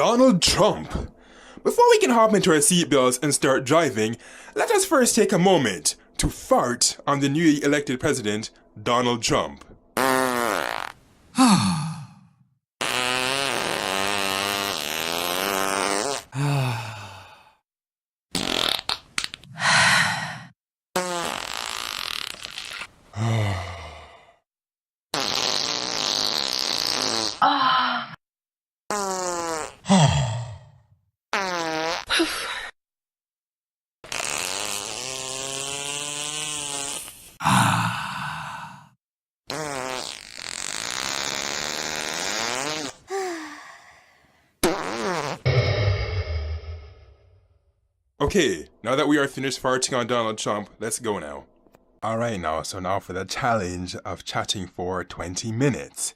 Donald Trump. Before we can hop into our seatbelts and start driving, let us first take a moment to fart on the newly elected president, Donald Trump. Okay, now that we are finished farting on Donald Trump, let's go now. Alright so now for the challenge of chatting for 20 minutes.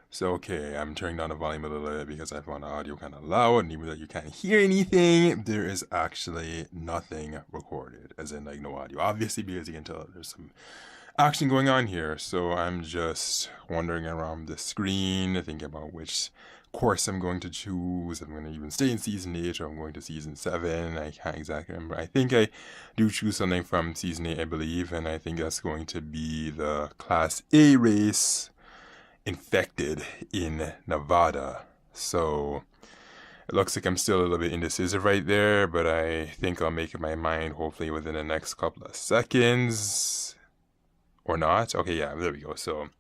So okay, I'm turning down the volume a little bit because I found the audio kind of loud, and even though you can't hear anything, there is actually nothing recorded, as in like no audio. Obviously, because you can tell there's some action going on here, so I'm just wandering around the screen, thinking about which course I'm going to choose. I'm going to even stay in season 8 or I'm going to season 7. I can't exactly remember. I think I do choose something from season 8, I believe, and I think that's going to be the Class A race, infected in Nevada. So it looks like I'm still a little bit indecisive right there, but I think I'll make up my mind hopefully within the next couple of seconds. Or not. Okay, yeah, there we go. So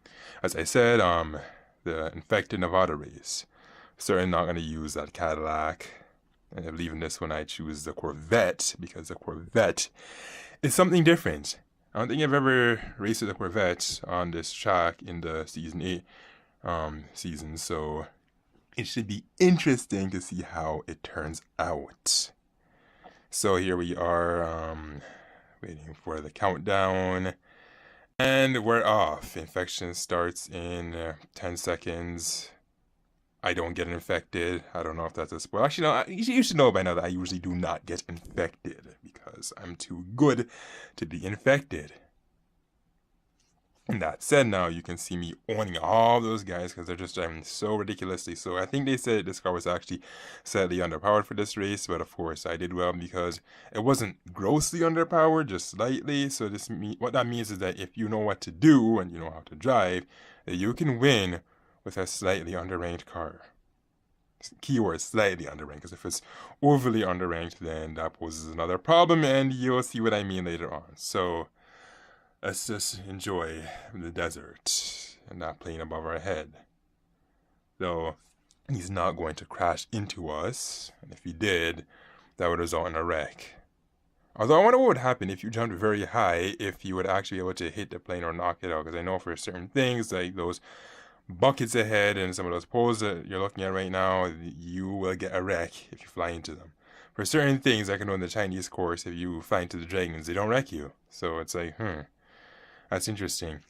as I said, the infected Nevada race. Certainly not going to use that Cadillac. And I believe in this one I choose the Corvette, because the Corvette is something different. I don't think I've ever raced with a Corvette on this track in the season 8 season, so it should be interesting to see how it turns out. So here we are, waiting for the countdown, and we're off. Infection starts in 10 seconds. I don't get infected. I don't know if that's a spoiler. Actually, no, you should know by now that I usually do not get infected because I'm too good to be infected. And that said, now you can see me owning all those guys because they're just driving so ridiculously. So I think they said this car was actually slightly underpowered for this race, but of course I did well because it wasn't grossly underpowered, just slightly. So what that means is that if you know what to do and you know how to drive, you can win with a slightly underranked car. Keyword slightly underranked, because if it's overly underranked, then that poses another problem, and you'll see what I mean later on. So let's just enjoy the desert and that plane above our head. Though he's not going to crash into us, and if he did, that would result in a wreck. Although I wonder what would happen if you jumped very high, if you would actually be able to hit the plane or knock it out, because I know for certain things, like those buckets ahead and some of those poles that you're looking at right now, you will get a wreck if you fly into them. For certain things, I can know in the Chinese course, if you fly into the dragons, they don't wreck you. So it's like, that's interesting.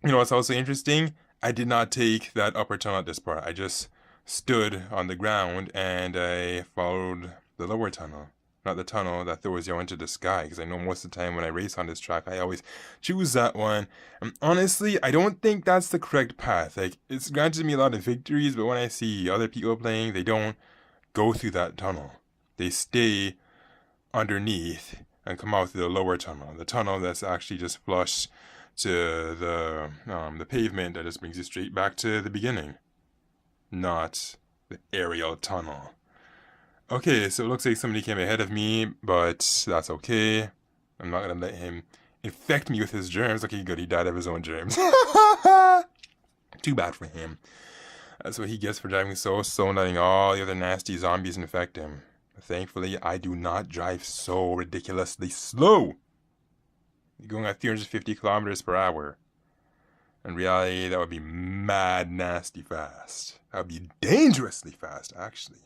You know what's also interesting? I did not take that upper tunnel at this part. I just stood on the ground and I followed the lower tunnel. Not the tunnel that throws you into the sky, because I know most of the time when I race on this track, I always choose that one. And honestly, I don't think that's the correct path. Like, it's granted me a lot of victories, but when I see other people playing, they don't go through that tunnel. They stay underneath and come out through the lower tunnel. The tunnel that's actually just flush to the pavement that just brings you straight back to the beginning. Not the aerial tunnel. Okay, so it looks like somebody came ahead of me, but that's okay. I'm not going to let him infect me with his germs. Okay, good, he died of his own germs. Too bad for him. That's what he gets for driving so slow and letting all the other nasty zombies infect him. Thankfully, I do not drive so ridiculously slow. You're going at 350 kilometers per hour. In reality, that would be mad nasty fast. That would be dangerously fast, actually.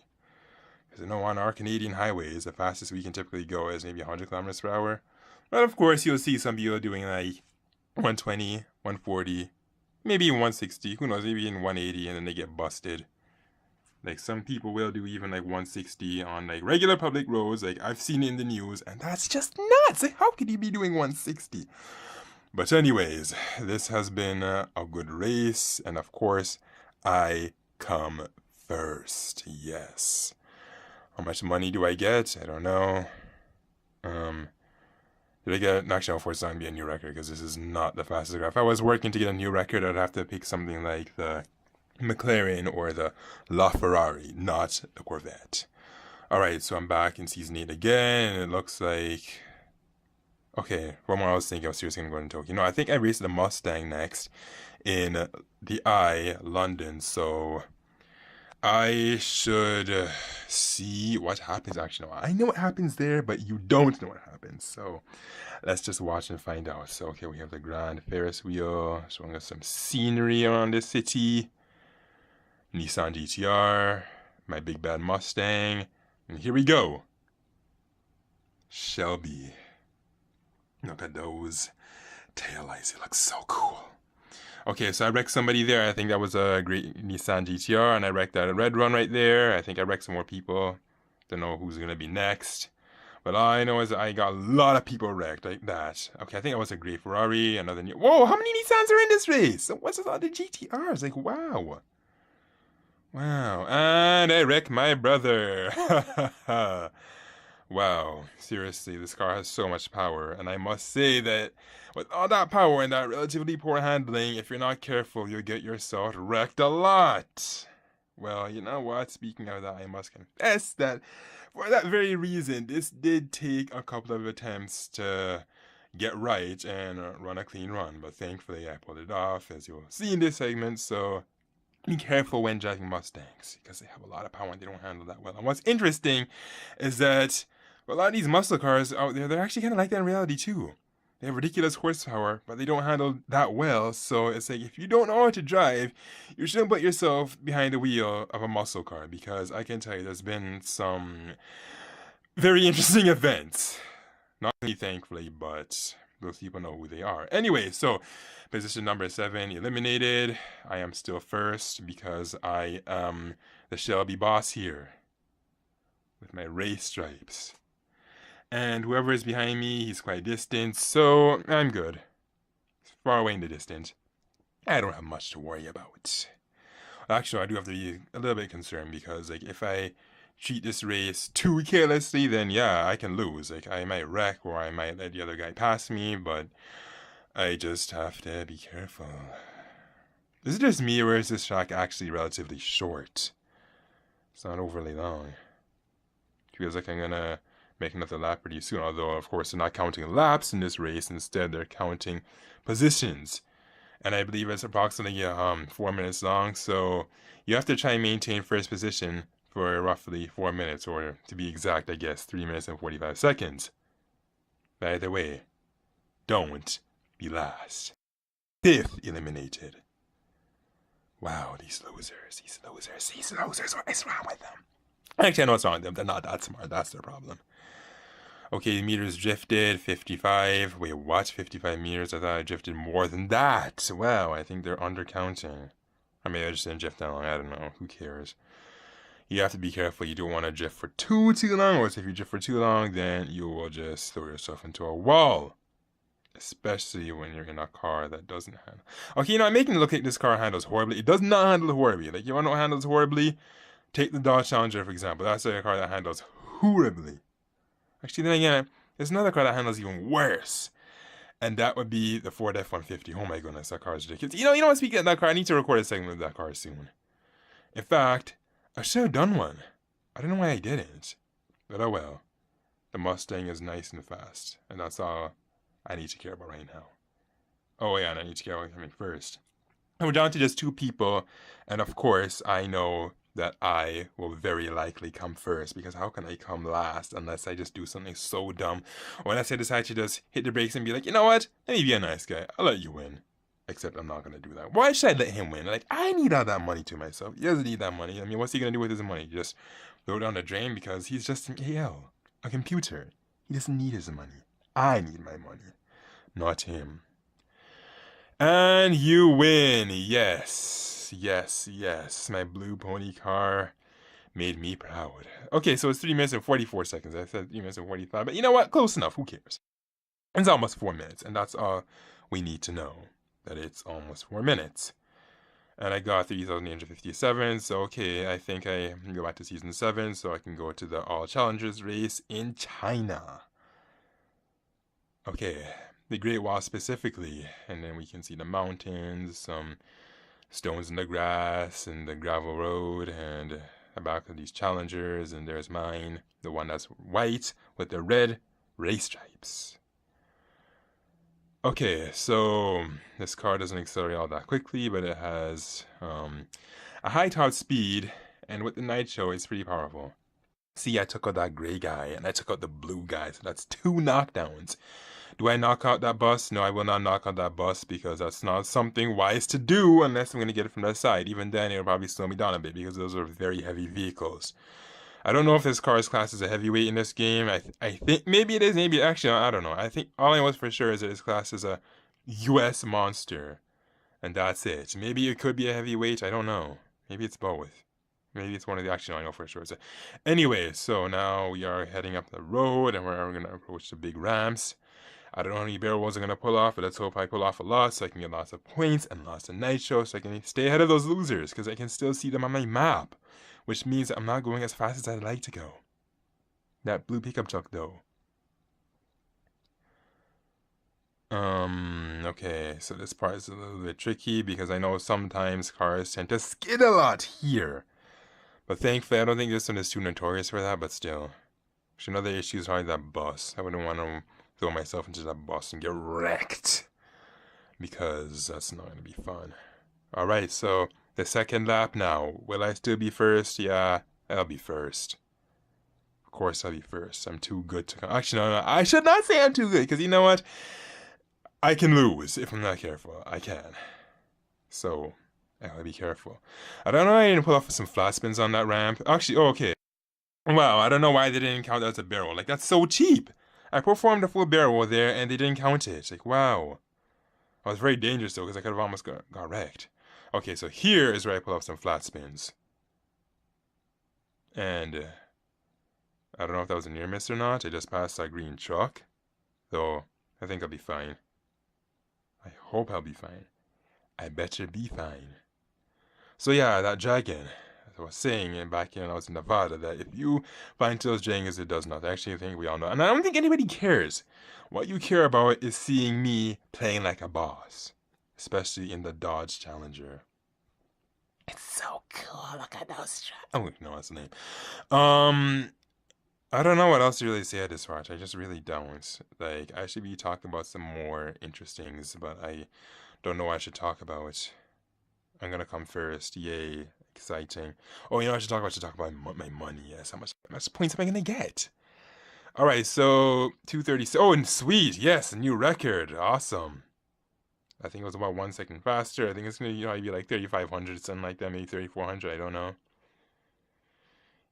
Because I know on our Canadian highways, the fastest we can typically go is maybe 100 kilometers per hour. But of course, you'll see some people doing like 120, 140, maybe 160, who knows, maybe in 180, and then they get busted. Like, some people will do even like 160 on like regular public roads. Like, I've seen it in the news, and that's just nuts. Like, how could you be doing 160? But anyways, this has been a good race, and of course, I come first. Yes. How much money do I get? I don't know. Did I get... Actually, I'll force it on be a new record because this is not the fastest car. If I was working to get a new record, I'd have to pick something like the McLaren or the LaFerrari, not the Corvette. Alright, so I'm back in Season 8 again, and it looks like... Okay, from what I was thinking, I was seriously going to go into Tokyo. No, I think I raced the Mustang next in the London, so... I should see what happens. Actually, no, I know what happens there, but you don't know what happens. So let's just watch and find out. So, okay, we have the Grand Ferris wheel showing us some scenery around the city. Nissan GTR, my big bad Mustang, and here we go. Shelby. Look at those taillights. It looks so cool. Okay, so I wrecked somebody there. I think that was a great Nissan GTR, and I wrecked that red one right there. I think I wrecked some more people. Don't know who's going to be next. But all I know is I got a lot of people wrecked like that. Okay, I think that was a great Ferrari. Another new... Whoa, how many Nissans are in this race? What's with all the GTRs? Like, wow. Wow. And I wrecked my brother. Wow, seriously, this car has so much power, and I must say that with all that power and that relatively poor handling, if you're not careful, you'll get yourself wrecked a lot. Well, you know what, speaking of that, I must confess that for that very reason, this did take a couple of attempts to get right and run a clean run, but thankfully I pulled it off, as you'll see in this segment, so be careful when driving Mustangs, because they have a lot of power and they don't handle that well. And what's interesting is that a lot of these muscle cars out there, they're actually kind of like that in reality too. They have ridiculous horsepower, but they don't handle that well. So it's like, if you don't know how to drive, you shouldn't put yourself behind the wheel of a muscle car, because I can tell you there's been some very interesting events. Not me, thankfully, but those people know who they are. Anyway, so position number 7 eliminated. I am still first because I am the Shelby boss here with my race stripes. And whoever is behind me, he's quite distant, so I'm good. Far away in the distance. I don't have much to worry about. Actually, I do have to be a little bit concerned, because like, if I treat this race too carelessly, then yeah, I can lose. Like, I might wreck, or I might let the other guy pass me, but I just have to be careful. Is it just me, or is this track actually relatively short? It's not overly long. It feels like I'm gonna make another lap pretty soon, although of course they're not counting laps in this race. Instead, they're counting positions, and I believe it's approximately 4 minutes long, so you have to try and maintain first position for roughly 4 minutes, or to be exact, I guess 3 minutes and 45 seconds. By the way, don't be last. 5th eliminated. Wow, these losers, what is wrong with them? Actually, I know what's wrong with them. They're not that smart. That's their problem. Okay, meters drifted, 55. Wait, what? 55 meters? I thought I drifted more than that. Wow, I think they're undercounting. Or maybe I just didn't drift that long. I don't know. Who cares? You have to be careful. You don't want to drift for too long, or if you drift for too long, then you will just throw yourself into a wall. Especially when you're in a car that doesn't handle. Okay, you know, I'm making it look like this car handles horribly. It does not handle horribly. Like, you want to know what handles horribly? Take the Dodge Challenger, for example. That's a car that handles horribly. Actually, then again, there's another car that handles even worse. And that would be the Ford F-150. Oh my goodness, that car is ridiculous. You know what, speaking of that car, I need to record a segment of that car soon. In fact, I should have done one. I don't know why I didn't. But oh well. The Mustang is nice and fast. And that's all I need to care about right now. Oh yeah, and I need to care about coming first. And we're down to just 2 people. And of course, I know that I will very likely come first, because how can I come last unless I just do something so dumb, or unless I decide to just hit the brakes and be like, you know what, let me be a nice guy, I'll let you win. Except I'm not gonna do that. Why should I let him win? Like, I need all that money to myself. He doesn't need that money. I mean, what's he gonna do with his money? Just throw it down the drain because he's just an AL, a computer. He doesn't need his money. I need my money, not him. And you win. Yes. My blue pony car made me proud. Okay, so it's 3 minutes and 44 seconds. I said 3 minutes and 45, but you know what? Close enough. Who cares? It's almost 4 minutes, and that's all we need to know, that it's almost 4 minutes. And I got 3,857, so okay, I think I can go back to Season 7, so I can go to the All Challengers race in China. Okay, the Great Wall specifically, and then we can see the mountains, some stones in the grass, and the gravel road, and the back of these Challengers, and there's mine, the one that's white with the red race stripes. Okay, so this car doesn't accelerate all that quickly, but it has a high top speed, and with the night show, it's pretty powerful. See, I took out that gray guy, and I took out the blue guy, so that's 2 knockdowns. Do I knock out that bus? No, I will not knock out that bus, because that's not something wise to do unless I'm going to get it from that side. Even then, it'll probably slow me down a bit, because those are very heavy vehicles. I don't know if this car is classed as a heavyweight in this game. I think maybe it is, maybe actually, I don't know. I think all I know for sure is that it's classed as a US monster. And that's it. Maybe it could be a heavyweight, I don't know. Maybe it's both. Maybe it's one of the action I know for sure. So, anyway, so now we are heading up the road and we're going to approach the big ramps. I don't know how many barrels I'm going to pull off, but let's hope I pull off a lot so I can get lots of points and lots of nitro so I can stay ahead of those losers because I can still see them on my map, which means I'm not going as fast as I'd like to go. That blue pickup truck, though. Okay, so this part is a little bit tricky because I know sometimes cars tend to skid a lot here. But thankfully, I don't think this one is too notorious for that, but still. Actually, another issue is probably that bus. I wouldn't want to throw myself into that bus and get wrecked. Because that's not going to be fun. Alright, so the second lap now. Will I still be first? Yeah, I'll be first. Of course I'll be first. I'm too good to... Actually, no, I should not say I'm too good, because you know what? I can lose if I'm not careful. I can. So, I gotta be careful. I don't know why I didn't pull off some flat spins on that ramp. Actually, oh, okay. Wow, I don't know why they didn't count that as a barrel. Like, that's so cheap. I performed a full barrel there, and they didn't count it. Like, wow. I was very dangerous, though, because I could have almost got wrecked. Okay, so here is where I pull off some flat spins. And, I don't know if that was a near miss or not. I just passed that green truck. So, I think I'll be fine. I hope I'll be fine. I better be fine. So yeah, that dragon, as I was saying back when I was in Nevada, that if you find those dragons, it does nothing. Actually, I think we all know. And I don't think anybody cares. What you care about is seeing me playing like a boss. Especially in the Dodge Challenger. It's so cool. Look at those dragons. Oh, no, that's the name. I don't know what else to really say at this watch. I just really don't. Like, I should be talking about some more interestings, but I don't know what I should talk about. I'm gonna come first. Yay. Exciting. Oh, you know what I should talk about? I should talk about my money. Yes. How much points am I gonna get? Alright, so 230. Oh, and sweet. Yes, a new record. Awesome. I think it was about 1 second faster. I think it's gonna be like 3,500, something like that, maybe 3,400. I don't know.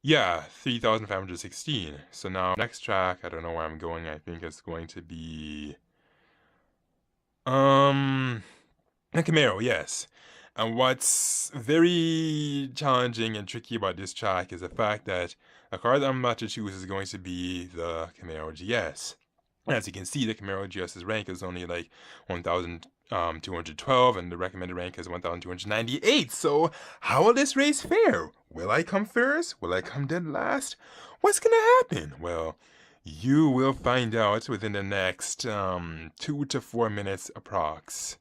Yeah, 3,516. So now, next track, I don't know where I'm going. I think it's going to be... a Camaro, yes. And what's very challenging and tricky about this track is the fact that the car that I'm about to choose is going to be the Camaro GS. And as you can see, the Camaro GS's rank is only like 1,212, and the recommended rank is 1,298. So, how will this race fare? Will I come first? Will I come dead last? What's gonna happen? Well, you will find out within the next 2 to 4 minutes approx.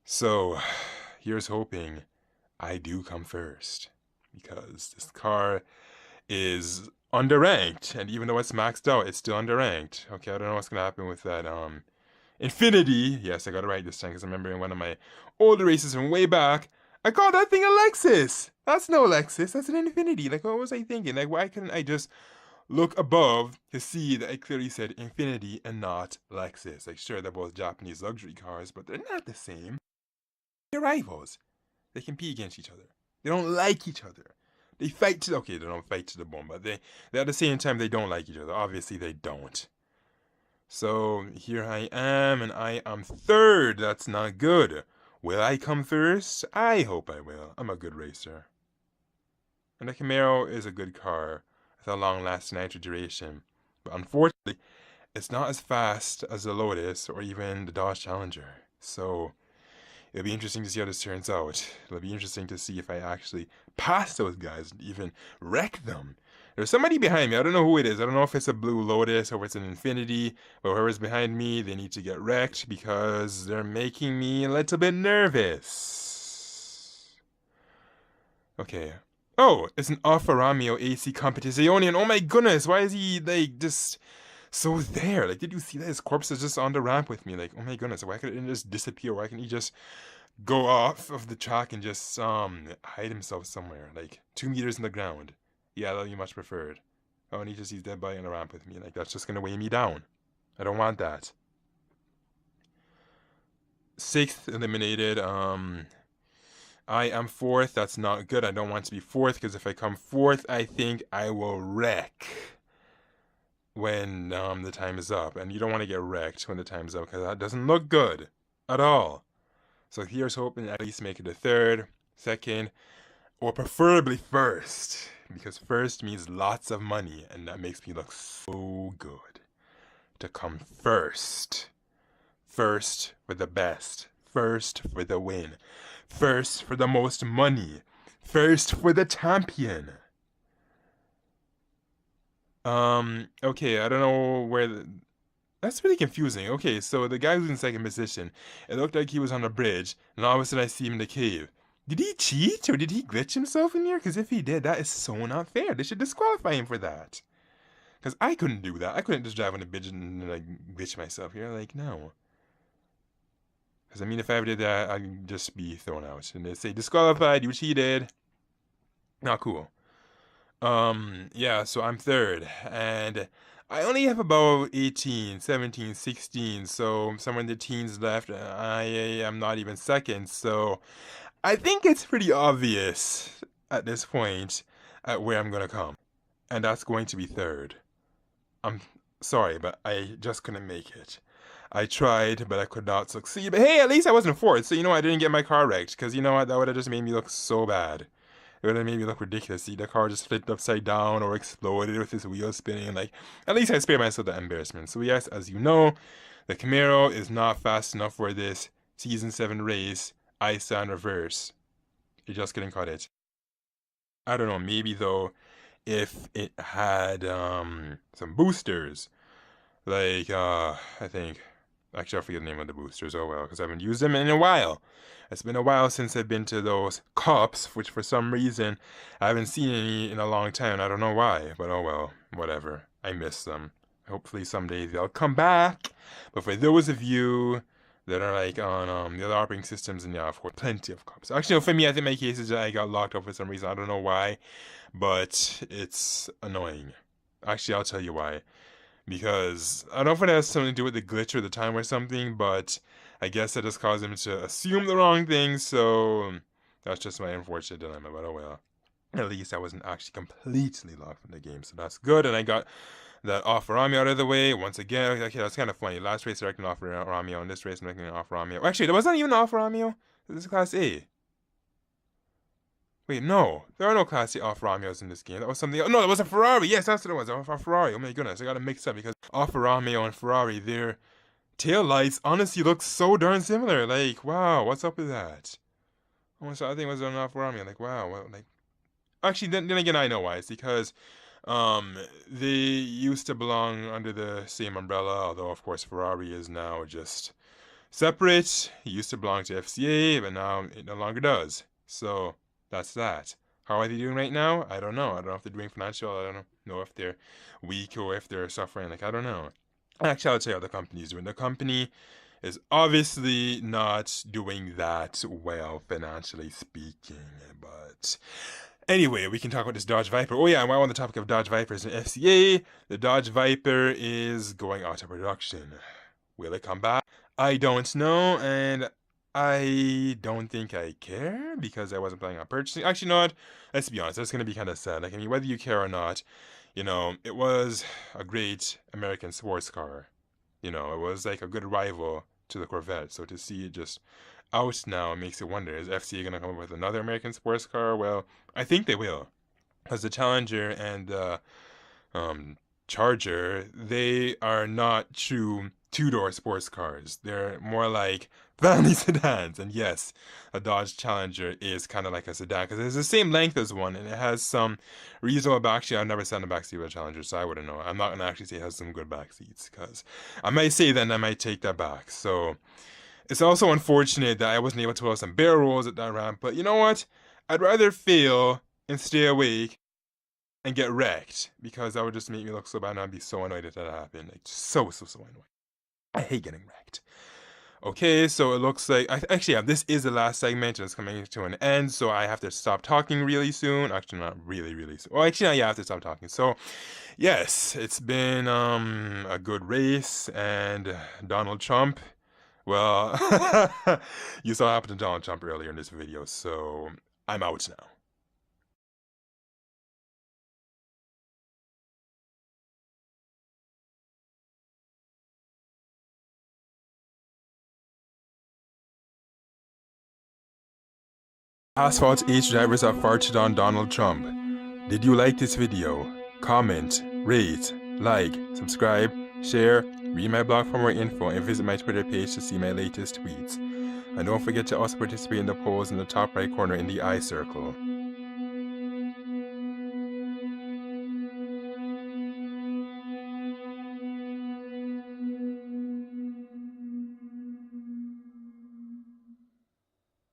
So, here's hoping I do come first, because this car is underranked, and even though it's maxed out, it's still underranked. Okay, I don't know what's gonna happen with that Infinity. Yes, I got it right this time, because I remember in one of my older races from way back, I called that thing a Lexus. That's no Lexus, that's an Infinity. Like, what was I thinking? Like, why couldn't I just look above to see that I clearly said Infinity and not Lexus? Like, sure, they're both Japanese luxury cars, but they're not the same. They're rivals. They compete against each other. They don't like each other. They fight to... Okay, they don't fight to the bone, but they at the same time, they don't like each other. Obviously, they don't. So, here I am, and I am third. That's not good. Will I come first? I hope I will. I'm a good racer. And the Camaro is a good car with a long-lasting nitro duration. But unfortunately, it's not as fast as the Lotus or even the Dodge Challenger. So... It'll be interesting to see how this turns out. It'll be interesting to see if I actually pass those guys and even wreck them. There's somebody behind me. I don't know who it is. I don't know if it's a Blue Lotus or if it's an Infinity. But whoever's behind me, they need to get wrecked because they're making me a little bit nervous. Okay. Oh, it's an Alfa Romeo AC Competizione. Oh my goodness, why is he like just so there? Like, did you see that his corpse is just on the ramp with me? Like, oh my goodness, why couldn't he just disappear? Why can't he just go off of the track and just hide himself somewhere, like 2 meters in the ground? Yeah, that'd be much preferred. Oh, and he just sees dead body on the ramp with me. Like, that's just gonna weigh me down. I don't want that. 6th eliminated. I am 4th. That's not good. I don't want to be 4th because if I come 4th, I think I will wreck when the time is up. And you don't want to get wrecked when the time's up because that doesn't look good at all. So here's hoping at least make it a 3rd, 2nd, or preferably 1st. Because 1st means lots of money and that makes me look so good. To come 1st. 1st for the best. 1st for the win. 1st for the most money. 1st for the champion. Okay, I don't know where that's really confusing. Okay, so the guy who's in 2nd position, it looked like he was on a bridge, and all of a sudden I see him in the cave. Did he cheat, or did he glitch himself in here? Because if he did, that is so not fair. They should disqualify him for that. Because I couldn't do that. I couldn't just drive on a bridge and, like, glitch myself here. Like, no. Because, I mean, if I ever did that, I'd just be thrown out. And they'd say, disqualified, you cheated. Not cool. Yeah, so I'm 3rd. And I only have about 18, 17, 16. So somewhere in the teens left. I am not even 2nd. So I think it's pretty obvious at this point at where I'm going to come. And that's going to be 3rd. I'm sorry, but I just couldn't make it. I tried, but I could not succeed. But hey, at least I wasn't 4th, so you know I didn't get my car wrecked. Because you know what, that would have just made me look so bad. It would have made me look ridiculous. See, the car just flipped upside down or exploded with its wheels spinning. Like, at least I spared myself the embarrassment. So yes, as you know, the Camaro is not fast enough for this Season 7 race. I stand reverse. You just couldn't cut it. I don't know, maybe though, if it had some boosters. Like, I think... Actually, I forget the name of the boosters. Oh well, because I haven't used them in a while. It's been a while since I've been to those cups, which for some reason I haven't seen any in a long time. I don't know why, but oh well, whatever. I miss them. Hopefully someday they'll come back. But for those of you that are like on the other operating systems, and yeah, for plenty of cups. Actually, no, for me, I think my case is that I got locked up for some reason. I don't know why, but it's annoying. Actually, I'll tell you why. Because I don't know if it has something to do with the glitch or the time or something, but I guess that just caused him to assume the wrong thing, so that's just my unfortunate dilemma, but oh well. At least I wasn't actually completely locked from the game, so that's good, and I got that Alfa Romeo out of the way. Once again, okay, that's kind of funny. Last race I reckon Alfa Romeo, and this race I'm reckoning Alfa Romeo. Well, actually, there wasn't even an Alfa Romeo. This is Class A. Wait, no. There are no Class A Alfa Romeos in this game. That was something else. No, that was a Ferrari. Yes, that's what it was. A Ferrari. Oh my goodness. I got it mixed up because Alfa Romeo and Ferrari, their tail lights honestly look so darn similar. Like, wow, what's up with that? I think it was an Alfa Romeo. Like, wow. Well, like, actually, then again, I know why. It's because they used to belong under the same umbrella, although, of course, Ferrari is now just separate. It used to belong to FCA, but now it no longer does. So... that's that. How are they doing right now? I don't know. I don't know if they're doing financial. I don't know if they're weak or if they're suffering. Like, I don't know. Actually, I'll tell you how the company is doing. The company is obviously not doing that well, financially speaking. But anyway, we can talk about this Dodge Viper. Oh yeah, while on the topic of Dodge Vipers and FCA, the Dodge Viper is going out of production. Will it come back? I don't know, and I don't think I care because I wasn't planning on purchasing. Actually, you know what? Let's be honest. That's going to be kind of sad. Like, I mean, whether you care or not, you know, it was a great American sports car. You know, it was like a good rival to the Corvette. So to see it just out now makes you wonder, is FCA going to come up with another American sports car? Well, I think they will. Because the Challenger and the Charger, they are not true two-door sports cars. They're more like family sedans. And yes, a Dodge Challenger is kind of like a sedan because it's the same length as one and it has some reasonable back. Actually, I've never sat in a backseat of a Challenger, so I wouldn't know. I'm not gonna actually say it has some good back seats because I might say that and I might take that back. So it's also unfortunate that I wasn't able to pull some barrel rolls at that ramp. But you know what? I'd rather fail and stay awake and get wrecked because that would just make me look so bad and I'd be so annoyed if that happened. Like so annoyed. I hate getting wrecked. Okay, so it looks like this is the last segment and it's coming to an end, so I have to stop talking really soon. Actually, not really soon. Well, actually, yeah, I have to stop talking. So, yes, it's been a good race, and Donald Trump. Well, you saw what happened to Donald Trump earlier in this video, so I'm out now. Asphalt H drivers have farted on Donald Trump. Did you like this video? Comment, rate, like, subscribe, share, read my blog for more info, and visit my Twitter page to see my latest tweets. And don't forget to also participate in the polls in the top right corner in the I circle.